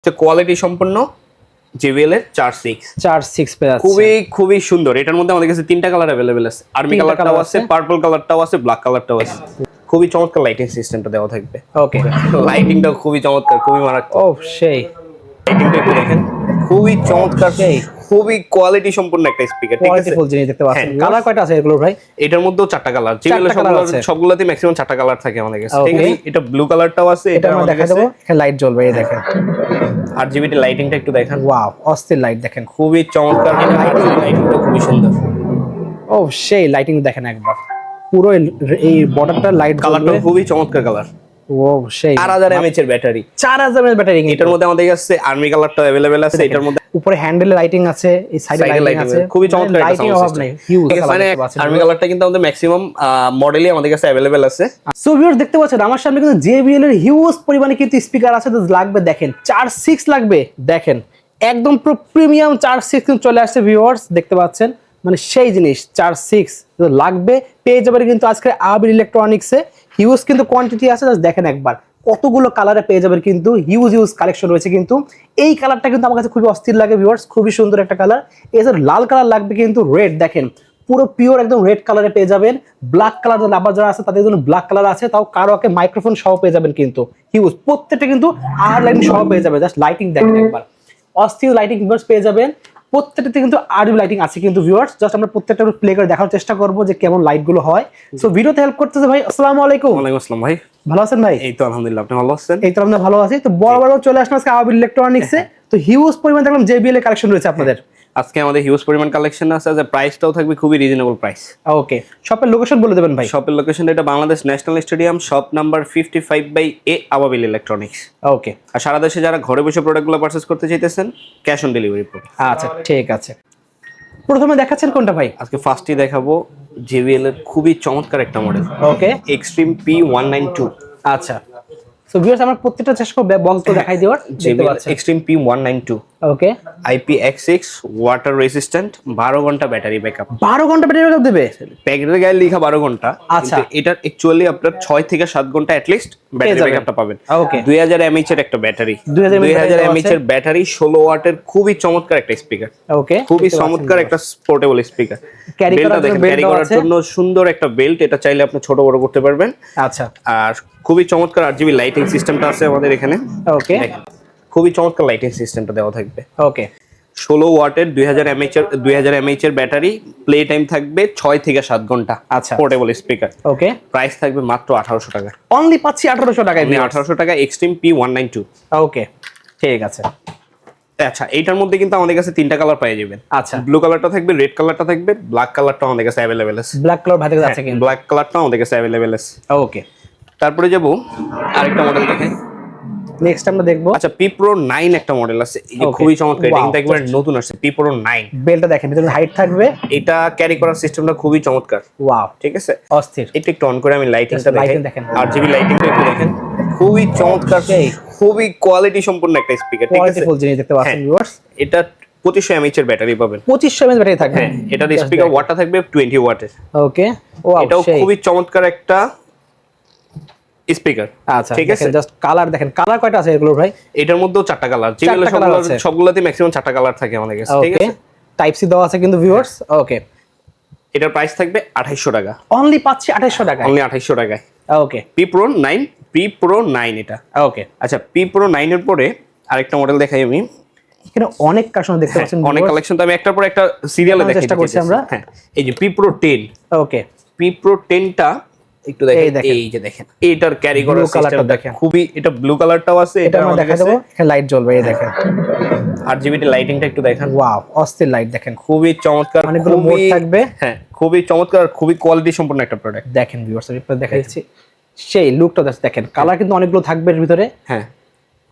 Quality সম্পন্ন JBL এর 4.6 পেয়ে যাচ্ছে। খুবই সুন্দর। এটার মধ্যে আমাদের কাছে তিনটা কালার अवेलेबल আছে। আর্মি কালারটাও আছে, পার্পল কালারটাও আছে, ব্ল্যাক কালারটাও আছে। খুবই চমৎকার লাইটিং সিস্টেমটা দেওয়া থাকবে। ওকে, লাইটিংটা খুবই চমৎকার, খুবই মারাত্মক। ও সেই লাইটিংটা একটু দেখেন, খুবই চমৎকার, খুবই কোয়ালিটি সম্পন্ন একটা স্পিকার। ঠিক আছে, কোয়ালিটিফুল জিনিস দেখতে পাচ্ছেন। কালার কয়টা আছে এগুলো ভাই? এটার মধ্যেও চারটা কালার। JBL এর সবগুলোতে ম্যাক্সিমাম চারটা কালার থাকে আমাদের কাছে। ঠিক আছে, এটা ব্লু কালারটাও আছে, এটা আমরা দেখা দেবো। এখানে লাইট জ্বলবে, এই দেখেন। RGB লাইটিংটা একটু দেখেন, ওয়াও, অস্থির লাইট দেখেন, খুবই চমৎকার। লাইটিংটা খুবই সুন্দর। ও সেই লাইটিং দেখেন একবার, পুরো এই বর্ডারটা লাইট কালারটা খুবই চমৎকার কালার। ও সেই 4000 mAh এর ব্যাটারি, 4000 mAh ব্যাটারি। এটার মধ্যে আমাদের কাছে আর্মি কালারটা अवेलेबल আছে। এটার মধ্যে উপরে হ্যান্ডেলে লাইটিং আছে, এই সাইডে লাইটিং আছে, খুবই চমৎকার একটা সাউন্ড সিস্টেম। হিউজ মানে আর্মি কালারটা কিন্তু আমাদের ম্যাক্সিমাম মডেলই আমাদের কাছে अवेलेबल আছে। সো ভিউয়ার্স দেখতে পাচ্ছেন আমার সামনে কিন্তু JBL এর হিউজ পরিমাণে কিন্তু স্পিকার আছে। তো লাগবে দেখেন 4.6 লাগবে, দেখেন একদম পুরো প্রিমিয়াম 4.6 কিন্তু চলে আসছে ভিউয়ার্স, দেখতে পাচ্ছেন মানে সেই জিনিস 4.6 লাগবে, পেয়ে যাবেন কিন্তু আজকে আবির ইলেকট্রনিক্সে। হিউজ কিন্তু কোয়ান্টিটি আছে, জাস্ট দেখেন একবার কতগুলো কালারে পেয়ে যাবেন, কিন্তু হিউজ কালেকশন রয়েছে। কিন্তু এই কালারটা কিন্তু আমার কাছে খুবই অস্থির লাগে ভিউয়ার্স, খুবই সুন্দর একটা কালার। এছাড়া লাল কালার লাগবে, কিন্তু রেড দেখেন পুরো পিওর একদম রেড কালারে পেয়ে যাবেন। ব্ল্যাক কালার লাভার যারা আছে তাদের জন্য ব্ল্যাক কালার আছে, তাও কারোকে মাইক্রোফোন সহ পেয়ে যাবেন, কিন্তু হিউজ প্রত্যেকটা কিন্তু আর লাইটিং সহ পেয়ে যাবে। জাস্ট লাইটিং দেখেন একবার, অস্থির লাইটিং ভিউয়ার্স পেয়ে যাবেন। প্রত্যেকটাতে কিন্তু আরবি লাইটিং আছে কিন্তু ভিউয়ার্স। জাস্ট আমরা প্রত্যেকটা প্লে করে দেখার চেষ্টা করব যে কেমন লাইট গুলো হয়। সো ভিডিওতে হেল্প করতেছে ভাই, আসসালামু আলাইকুম। ওয়ালাইকুম আসসালাম ভাই, ভালো আছেন ভাই? এই তো আলহামদুলিল্লাহ, আপনি ভালো আছেন? এই তো আমরা ভালো আছি। তো বড় চলে আসলাম আজকে আবির ইলেকট্রনিক্সে। তো হিউজ পরিমাণ দেখলাম JBL এর কালেকশন রয়েছে আপনাদের। আজকে আমাদের হিউজ পরিমাণ কালেকশন আছে, যে প্রাইসটাও থাকবে খুবই রিজনেবল প্রাইস। ওকে, শপের লোকেশন বলে দেবেন ভাই। শপের লোকেশন এটা Bangladesh national stadium, shop number 55/A আবাবিল ইলেকট্রনিক্স। ওকে, আর সারা দেশে যারা ঘরে বসে প্রোডাক্টগুলো পারচেজ করতে চাইতেছেন, ক্যাশ অন ডেলিভারি পাবেন। আচ্ছা ঠিক আছে। প্রথমে দেখাচ্ছেন কোনটা ভাই? আজকে ফার্স্টই দেখাবো JBL এর খুবই চমৎকার একটা মডেল, ওকে, এক্সট্রিম P192। আচ্ছা, সো ভিউয়ার্স আমরা প্রত্যেকটা চেষ্টা করব বক্স তো দেখাই দেওয়ার। দেখতে পাচ্ছেন এক্সট্রিম P192, ওকে, IPX6 ওয়াটার রেজিস্ট্যান্ট, 12 ঘন্টা ব্যাটারি ব্যাকআপ। 12 ঘন্টা ব্যাটারি ব্যাকআপ দেবে? প্যাকেটের গায়ে লেখা 12 ঘন্টা, আচ্ছা, এটার অ্যাকচুয়ালি আপনার 6 থেকে 7 ঘন্টা অ্যাট লিস্ট ব্যাটারি ব্যাকআপটা পাবেন। ওকে, 2000 mAh এর একটা ব্যাটারি, 2000 mAh এর ব্যাটারি, 16 ওয়াটের খুবই চমৎকার একটা স্পিকার। ওকে, খুবই চমৎকার একটা পোর্টেবল স্পিকার। ক্যারি করার জন্য সুন্দর একটা বেল্ট, এটা চাইলে আপনি ছোট বড় করতে পারবেন। আচ্ছা, আর খুবই চমৎকার RGB লাইটিং সিস্টেমটা আছে আমাদের এখানে। ওকে, খুবই চমৎকার লাইটিং সিস্টেমটা দেওয়া থাকবে। ওকে, 16 ওয়াটের 2000 mAh এর ব্যাটারি, প্লে টাইম থাকবে 6 থেকে 7 ঘন্টা। আচ্ছা, পোর্টেবল স্পিকার। ওকে, প্রাইস থাকবে মাত্র 1800 টাকা। অনলি পাচ্ছি 1800 টাকায়। 1800 টাকা এক্সট্রিম P192। ওকে, ঠিক আছে। আচ্ছা, এইটার মধ্যে কিন্তু আমাদের কাছে তিনটা কালার পেয়ে যাবেন। আচ্ছা, ব্লু কালারটা থাকবে, রেড কালারটা থাকবে, ব্ল্যাক কালারটা আমাদের কাছে अवेलेबल আছে। ব্ল্যাক কালার ভাতে আছে কিন্তু, ব্ল্যাক কালারটা আমাদের কাছে अवेलेबल আছে। ওকে, তারপরে যাব আরেকটা মডেল দেখাই। নেক্সট আমরা দেখব। আচ্ছা, P Pro 9 একটা মডেল আছে, এই যে খুবই চমৎকার, এটা কিন্তু একবার নতুন আসছে, P Pro 9। বেলটা দেখেন, ভিতরে হাইট থাকবে, এটা ক্যারি করার সিস্টেমটা খুবই চমৎকার। ওয়াও, ঠিক আছে, অস্থির। এটা একটু অন করে আমি লাইটিংটা দেখেন, RGB লাইটিংটা একটু দেখেন, খুবই চমৎকার, খুবই কোয়ালিটি সম্পন্ন একটা স্পিকার। ঠিক আছে, কোয়ালিটিফুল জিনিস দেখতে পাচ্ছেন ভিউয়ার্স। এটা 2500 mAh এর ব্যাটারি পাবেন। 2500 mAh ব্যাটারি থাকবে। হ্যাঁ, এটার স্পিকার ওয়াটটা থাকবে 20 ওয়াটের। ওকে, ওয়াও, এটাও খুবই চমৎকার একটা স্পিকার। আচ্ছা, ঠিক আছে, জাস্ট কালার দেখেন, কালার কয়টা আছে এগুলো ভাই? এটার মধ্যেও চারটা কালার, যেগুলো সবগুলোতে ম্যাক্সিমাম চারটা কালার থাকে আমাদের কাছে। ঠিক আছে, টাইপ সি দেওয়া আছে কিন্তু ভিউয়ার্স। ওকে, এটার প্রাইস থাকবে 2800 টাকা। অনলি পাচ্ছি 2800 টাকায়। অনলি 2800 টাকায়। ওকে, P Pro 9 এটা। ওকে, আচ্ছা, P Pro 9 এর পরে আরেকটা মডেল দেখাই আমি। এখানে অনেক কালেকশন দেখতে পাচ্ছেন, অনেক কালেকশন, তো আমি একটার পর একটা সিরিয়ালে দেখাই চেষ্টা করছি আমরা। হ্যাঁ, এই যে P Pro 10। ওকে, P Pro 10টা একটু দেখেন, এই যে দেখেন, এটার ক্যারি করার সিস্টেম দেখেন, খুবই, এটা ব্লু কালারটাও আছে, এটা আমরা দেখা দেবো। এখানে লাইট জ্বলবে, এই দেখেন, RGB লাইটিংটা একটু দেখেন, ওয়াও, অস্থির লাইট দেখেন, খুবই চমৎকার, অনেকগুলো মোড থাকবে। হ্যাঁ, খুবই চমৎকার, খুবই কোয়ালিটি সম্পন্ন একটা প্রোডাক্ট। দেখেন ভিউয়ার্স, আমি দেখাচ্ছি সেই লুকটা দেখেন, কালার কিন্তু অনেকগুলো থাকবে এর ভিতরে। হ্যাঁ,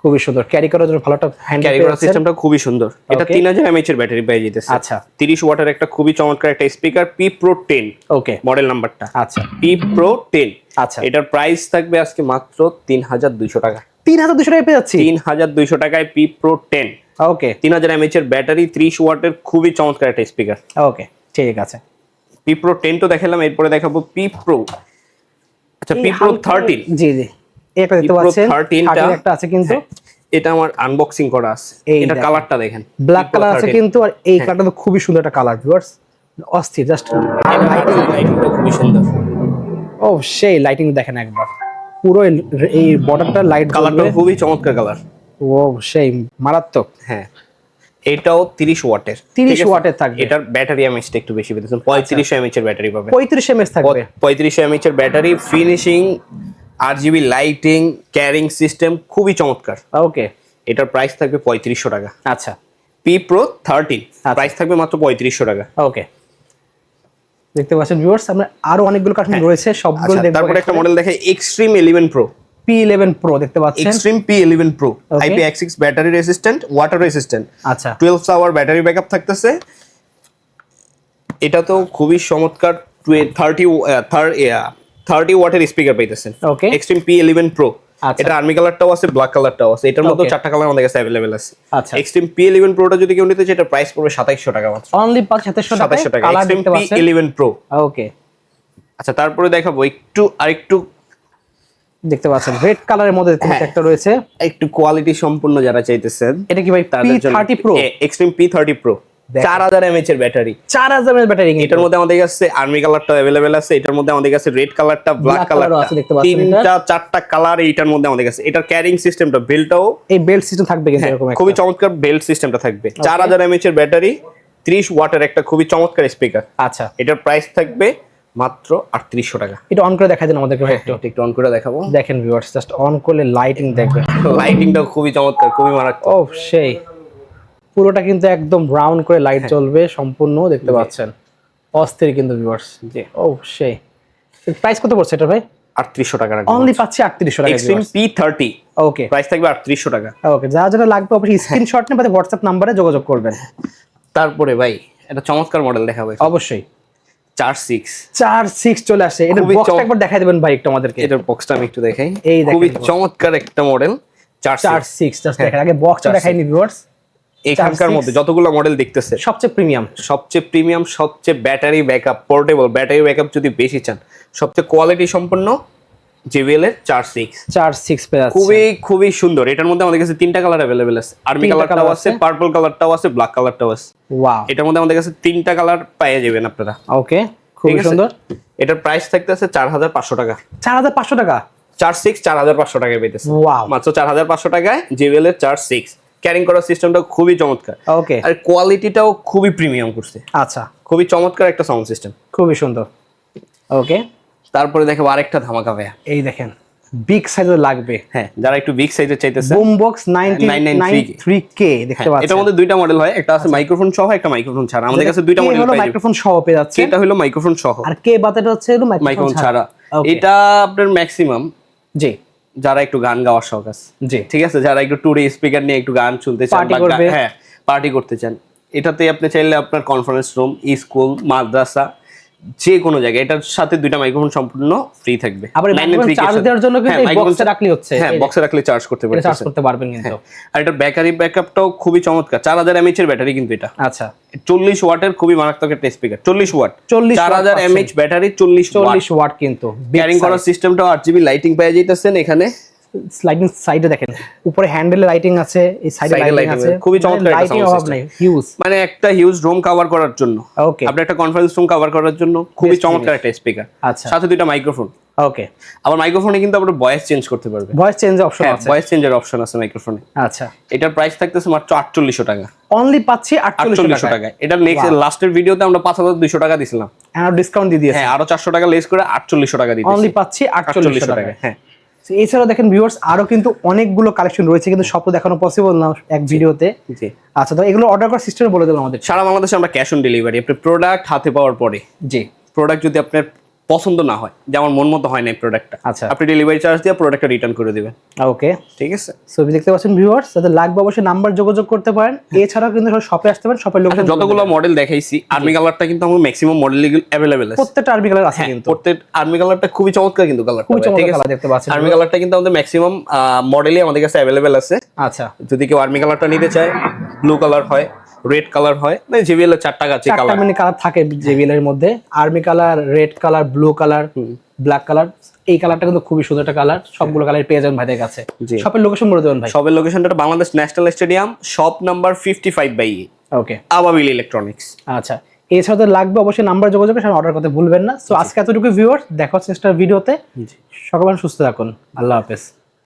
খুবই সুন্দর, ক্যারি করার জন্য ভালো একটা হ্যান্ড ক্যারি করার সিস্টেমটা খুবই সুন্দর। এটা 3000 mAh এর ব্যাটারি পেয়ে যেতেছে। আচ্ছা, 30 ওয়াটের একটা খুবই চমৎকার একটা স্পিকার, P Pro 10। ওকে, মডেল নাম্বারটা আচ্ছা, P Pro 10। আচ্ছা, এটার প্রাইস থাকবে আজকে মাত্র 3200 টাকা। 3200 টাকায় পেয়ে যাচ্ছি। 3200 টাকায় P Pro 10। ওকে, 3000 mAh এর ব্যাটারি, 30 ওয়াটের খুবই চমৎকার একটা স্পিকার। ওকে, ঠিক আছে। P Pro 10 তো দেখালাম, এরপরে দেখাবো P Pro। আচ্ছা, P Pro 13। জি জি, এটা দেখতে পাচ্ছেন, 13টা একটা আছে কিন্তু। এটা আমার আনবক্সিং করা আছে, এই এটা দেখেন। কালারটা দেখেন, ব্ল্যাক কালার আছে কিন্তু, আর এই কালারটা তো খুবই সুন্দর একটা কালার ভিউয়ার্স, অস্থির জাস্ট। লাইটিংটা খুবই সুন্দর, ও সেই লাইটিং দেখেন একবার, পুরো এই বর্ডারটা লাইট কালারটা খুবই চমৎকার কালার। ও সেই মারাত্মক। হ্যাঁ, এটাও 30 ওয়াটের, 30 ওয়াটের থাকবে। এটার ব্যাটারি এমএইচটা একটু বেশি পেয়েছেন, 35 এমএইচ এর ব্যাটারি পাবেন। 35 এমএস থাকবে, 35 এমএইচ এর battery, finishing, RGB lighting, carrying system খুবই চমৎকার। ওকে। এটার প্রাইস থাকবে 3500 টাকা। আচ্ছা, পি প্রো 13 প্রাইস থাকবে মাত্র 3500 টাকা। ওকে। দেখতে পাচ্ছেন ভিউয়ার্স, আমরা আরো অনেকগুলো কার্টুন রয়েছে, সবগুলো আচ্ছা, দেখব। তারপরে একটা মডেল দেখে এক্সট্রিম 11 প্রো। P11 Pro দেখতে পাচ্ছেন, extreme P11 pro, Okay. IPX6 battery resistant, water resistant, আচ্ছা 12 আওয়ার ব্যাটারি ব্যাকআপ থাকতেছে। এটা তো খুবই চমৎকার, 30 ওয়াটের স্পিকার পাইতেছেন। Okay. এক্সট্রিম P11 প্রো, আচ্ছা। এটা আর্মি কালারটাও আছে, ব্ল্যাক কালারটাও আছে, এটার মধ্যে Okay. 4টা কালার আমাদের কাছে अवेलेबल আছে। আচ্ছা। এক্সট্রিম P11 প্রোটা যদি কেউ নিতে চায়, এটা প্রাইস পড়বে 2700 টাকা মাত্র। অনলি 2700 2700 টাকা কালার এক্সট্রিম দেখতে পাচ্ছেন। P11 pro. ওকে, আচ্ছা, তারপরে দেখাবো আরেকটু দেখতে পাচ্ছেন রেড কালারের মধ্যে হ্যাঁ। একটা রয়েছে। একটু কোয়ালিটি সম্পূর্ণ যারা চাইতেছেন, এটা কি ভাই P30 Pro? Extreme P30 pro, দেখেন। 4000 এমএইচ এর ব্যাটারি। 4000 এর ব্যাটারি। এটার মধ্যে আমাদের কাছে আর্মি কালারটা अवेलेबल আছে, এটার মধ্যে আমাদের কাছে রেড কালারটা, ব্ল্যাক Black colour ও কালারটা আছে, দেখতে পাচ্ছেন এটা। 4টা কালার এইটার মধ্যে আমাদের কাছে। এটার ক্যারিং সিস্টেমটা, বেল্টটাও এই বেল্ট সিস্টেম থাকবে কিন্তু এরকম একটা। খুবই চমৎকার, বেল্ট সিস্টেমটা থাকবে। 4000 এমএইচ এর ব্যাটারি, 30 ওয়াটের একটা খুবই চমৎকার স্পিকার। আচ্ছা, এটার প্রাইস থাকবে মাত্র 3800 টাকা। এটা অন করে দেখা দেন আমাদেরকে ভাই একটু। একটু অন করে দেখাবো। দেখেন ভিউয়ার্স, জাস্ট অন করলে লাইটিং দেখবেন। লাইটিংটাও খুবই চমৎকার, খুবই মারাত্মক। ও সেই, পুরোটা কিন্তু একদম ব্রাউন করে লাইট জ্বলবে সম্পূর্ণ, দেখতে পাচ্ছেন অস্থির কিন্তু ভিউয়ার্স। জি, ও সেই। প্রাইস কত পড়ছে এটা ভাই? 3800 টাকা রাখবো। অনলি পাচ্ছি 3800 টাকা। এক্সট্রিম P30 ওকে, প্রাইস থাকবে 3800 টাকা। ওকে, যারা যারা লাগবে অবশ্যই স্ক্রিনশট নিয়ে আমাদের হোয়াটসঅ্যাপ নম্বরে যোগাযোগ করবেন। তারপরে ভাই একটা চমৎকার মডেল দেখাবো, অবশ্যই 46। 46 চলে আসে। এটা খুবই বক্সটা একবার দেখাই দিবেন ভাই একটু আমাদেরকে। এটার বক্সটা আমি একটু দেখাই, এই দেখেন খুবই box। চমৎকার একটা মডেল 46। 46 জাস্ট দেখেন, আগে বক্সটা 46 দেখাইনি ভিউয়ার্স। এখানকার 46 মধ্যে যতগুলো মডেল দেখতেছে সবচেয়ে প্রিমিয়াম, সবচেয়ে প্রিমিয়াম, সবচেয়ে battery backup, portable battery backup যদি বেশি চান, সবচেয়ে কোয়ালিটি সম্পন্ন JBL এর 46 46 পেয়ে যাচ্ছে। খুবই সুন্দর। এটার মধ্যে আমাদের কাছে 3টা কালার अवेलेबल আছে, আর্মি তিনটা কালারটাও colour আছে, আছে। পার্পল কালারটাও আছে, ব্ল্যাক কালারটাও আছে। ওয়াও, এটার মধ্যে আমাদের কাছে 3টা কালার পেয়ে যাবেন আপনারা। ওকে, খুব ঠিক আছে? সুন্দর। এটার প্রাইস থাকতেছে 4500 টাকা। 4500 টাকা। 46 4500 টাকায় পেতেছে। ওয়াও, মাত্র 4500 টাকায় JBL এর 46। ক্যারিং করার সিস্টেমটা খুবই চমৎকার, ওকে, আর কোয়ালিটিটাও খুবই প্রিমিয়াম করছে। আচ্ছা, খুবই চমৎকার একটা সাউন্ড সিস্টেম। খুবই সুন্দর। ওকে, তারপরে দেখো আরেকটা ধামাকা ভাইয়া। এই দেখেন বিগ সাইজের লাগবে, হ্যাঁ, যারা একটু বিগ সাইজের চাইতেছে, বুম বক্স 993K দেখতে পাচ্ছেন। এটার মধ্যে দুইটা মডেল হয়, একটা আছে মাইক্রোফোন সহ, একটা মাইক্রোফোন ছাড়া। আমাদের কাছে দুইটা মডেল হলো পাই। মাইক্রোফোন সহ পেয়ে যাচ্ছে, এটা হলো মাইক্রোফোন সহ, আর কে বাতাটা হচ্ছে হলো মাইক্রোফোন মাইক্রোফোন ছাড়া। Okay. এটা আপনার ম্যাক্সিমাম জি যারা একটু গান গাওয়ার শখ আছে, জি, ঠিক আছে, যারা একটু টুরে স্পিকার নিয়ে একটু গান শুনতে চান Party বা করবে। হ্যাঁ পার্টি করতে চান, এটাতে আপনি চাইলে আপনার কনফারেন্স রুম, স্কুল, মাদ্রাসা, যে কোনো জায়গায় এটার সাথে দুইটা মাইক্রোফোন সম্পূর্ণ ফ্রি থাকবে। আবার মাইক্রোফোন চার্জ দেওয়ার জন্য কিন্তু এই বক্সে রাখলে হচ্ছে, হ্যাঁ, বক্সে রাখলে চার্জ করতে এটা চার্জ পারবেন। করতে পারবেন কিন্তু। আর এটা ব্যাটারি ব্যাকআপটাও খুবই চমৎকার, 4000 এমএইচ এর ব্যাটারি কিন্তু এটা। আচ্ছা, 40 ওয়াটের খুবই মারাত্মক একটা speaker, 40 watt, 40 4000 watt MH battery, 40 watt কিন্তু। ক্যারিং করার সিস্টেমটাও 8GB লাইটিং পেয়ে যাইতেছেন এখানে। লাইটিং সাইডে দেখেন, উপরে হ্যান্ডেলে লাইটিং আছে, এই সাইডে Side এ লাইটিং lighting আছে, আছে, খুবই চমৎকার একটা লাইটিং sound অভাব system। নাই, হিউজ। মানে একটা হিউজ রুম কভার করার জন্য, ওকে, আপনি একটা কনফারেন্স রুম কভার করার জন্য খুবই Best চমৎকার একটা স্পিকার। আচ্ছা, সাথে দুইটা মাইক্রোফোন। ওকে, আবার মাইক্রোফোনে কিন্তু আপনার ভয়েস চেঞ্জ করতে পারবেন, ভয়েস চেঞ্জের অপশন হ্যাঁ, আছে। ভয়েস চেঞ্জের অপশন আছে মাইক্রোফোনে। আচ্ছা, এটার প্রাইস থাকতেছে মাত্র 4800 টাকা। অনলি পাচ্ছি 4800 4800 টাকা। টাকা। এটা নেক্সট লাস্টের ভিডিওতে আমরা 5200 টাকা দিছিলাম, আর ডিসকাউন্ট দিয়ে দিয়েছে, হ্যাঁ, আরো 400 টাকা লেস করে 4800 টাকা দিতেছি। অনলি পাচ্ছি 4800 টাকা। হ্যাঁ, এছাড়াও দেখেন ভিউয়ার্স, আরো কিন্তু অনেকগুলো কালেকশন রয়েছে, কিন্তু সব তো দেখানো পসিবল না এক ভিডিওতে। জি। আচ্ছা, তো এগুলো অর্ডার করার সিস্টেম বলে দেবেন আমাদের। সারা বাংলাদেশে আমরা ক্যাশ অন ডেলিভারি। আপনি প্রোডাক্ট হাতে পাওয়ার পরে, জি, প্রোডাক্ট যদি আপনার পছন্দ না হয়, যেমন মন মতো হয় না প্রোডাক্টটা, আচ্ছা, আপনি ডেলিভারি চার্জ দিয়ে প্রোডাক্টটা রিটার্ন করে দিবেন। ওকে, ঠিক আছে। ছবি দেখতে পাচ্ছেন ভিউয়ার্স, যাদের লাগবে অবশ্যই নাম্বার যোগাযোগ করতে পারেন। এছাড়াও কিন্তু শপে আসতে পারেন, শপের লোকেশন যতগুলো মডেল দেখাইছি, আর্মি কালারটা কিন্তু আমার ম্যাক্সিমাম মডেল অ্যাভেলেবেল আছে। প্রত্যেকটা আর্মি কালার আছে কিন্তু, প্রত্যেক আর্মি কালারটা খুবই চমৎকার কিন্তু কালারটা, খুবই চমৎকার কালার দেখতে পাচ্ছেন। আর্মি কালারটা কিন্তু আমাদের ম্যাক্সিমাম মডেলই আমাদের কাছে অ্যাভেলেবেল আছে। আচ্ছা, যদি কেউ আর্মি কালারটা নিতে চায়, ব্লু কালার হয়, রেড কালার হয়, মানে JBL এর 4টা আছে কালার। কালার থাকে JBL এর মধ্যে, army colour, red colour, blue colour, black colour, এই কালারটা কিন্তু খুবই সুন্দর একটা কালার, সবগুলো কালার পেয়ে যাবেন ভাইদের কাছে। জি। শপের লোকেশন বলে দেবেন ভাই। শপের লোকেশনটা Bangladesh national stadium, shop number 55/E, ওকে, আবাবিল ইলেকট্রনিক্স। আচ্ছা, এছাড়া তো লাগবে অবশ্যই নাম্বার যোগাযোগ করে অর্ডার করতে ভুলবেন না। সো আজকে এতটুকু ভিউয়ার্স, দেখা হচ্ছে নেক্সট ভিডিওতে। সকলে সুস্থ থাকুন, আল্লাহ হাফেজ।